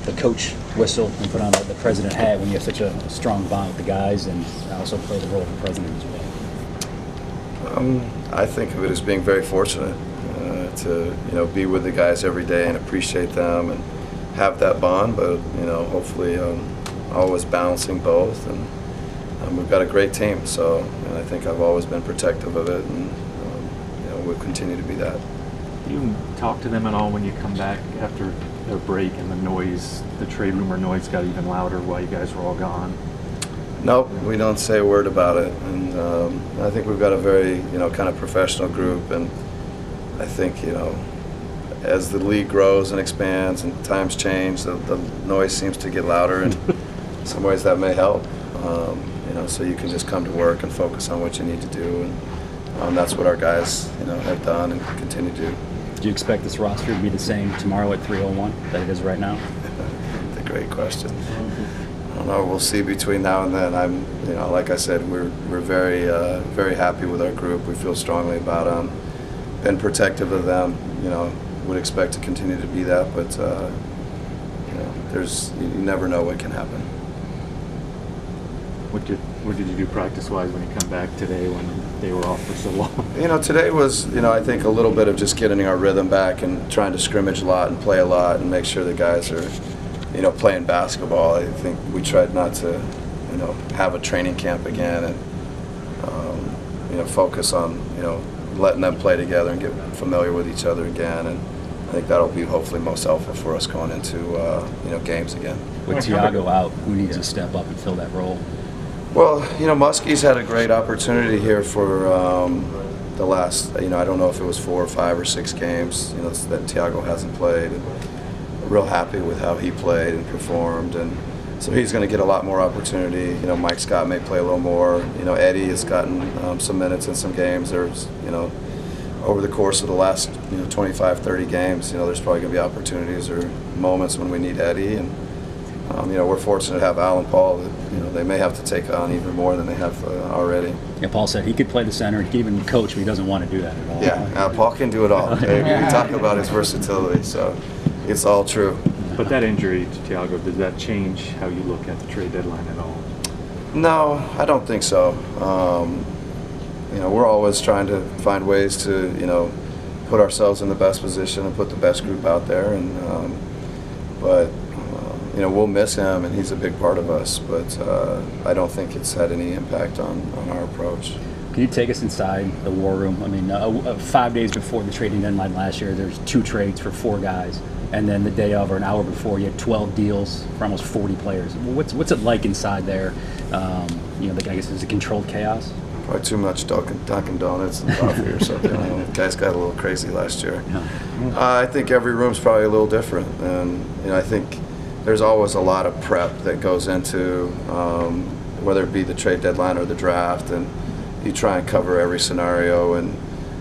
the coach whistle and put on the president hat when you have such a strong bond with the guys, and also play the role of the president as well? I think of it as being very fortunate to be with the guys every day and appreciate them and have that bond, but hopefully always balancing both, and we've got a great team, so I think I've always been protective of it, and we'll continue to be that. Do you talk to them at all when you come back after a break and the trade rumor noise got even louder while you guys were all gone? Nope, we don't say a word about it, and I think we've got a very kind of professional group, and I think as the league grows and expands and times change, the noise seems to get louder, and in some ways that may help. So you can just come to work and focus on what you need to do, and that's what our guys have done and continue to do. Do you expect this roster to be the same tomorrow at 3:01 that it is right now? That's a great question. I don't know. We'll see between now and then. Like I said, we're very very happy with our group. We feel strongly about them. Been protective of them. Would expect to continue to be that, but you never know what can happen. What did you do practice-wise when you come back today when they were off for so long? Today was, I think a little bit of just getting our rhythm back and trying to scrimmage a lot and play a lot and make sure the guys are, playing basketball. I think we tried not to, have a training camp again and, focus on, letting them play together and get familiar with each other again. And I think that'll be hopefully most helpful for us going into, games again. With Tiago out, who needs to step up and fill that role? Well, Muskie's had a great opportunity here for the last, I don't know if it was 4 or 5 or 6 games, that Tiago hasn't played. And real happy with how he played and performed, and so he's going to get a lot more opportunity. Mike Scott may play a little more. Eddie has gotten some minutes in some games. There's, over the course of the last 25, 30 games, there's probably going to be opportunities or moments when we need Eddie, and we're fortunate to have Al and Paul that they may have to take on even more than they have already. Yeah, Paul said he could play the center, he could even coach, but he doesn't want to do that at all. Yeah, Paul can do it all. We talk about his versatility, so it's all true. But that injury to Tiago, does that change how you look at the trade deadline at all? No, I don't think so. We're always trying to find ways to, put ourselves in the best position and put the best group out there. And but we'll miss him, and he's a big part of us. But I don't think it's had any impact on our approach. Can you take us inside the war room? I mean, 5 days before the trading deadline last year, there's 2 trades for 4 guys. And then the day of, or an hour before, you had 12 deals for almost 40 players. What's it like inside there? I guess it's a controlled chaos. Probably too much Dunkin' Donuts and coffee or something. The guys got a little crazy last year. Yeah. I think every room's probably a little different, and I think there's always a lot of prep that goes into whether it be the trade deadline or the draft, and you try and cover every scenario, and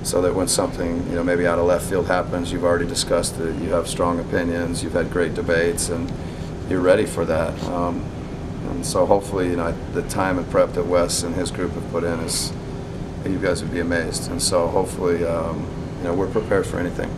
so that when something maybe out of left field happens, you've already discussed it, you have strong opinions, you've had great debates, and you're ready for that. And so hopefully the time and prep that Wes and his group have put in is, you guys would be amazed. And so hopefully we're prepared for anything.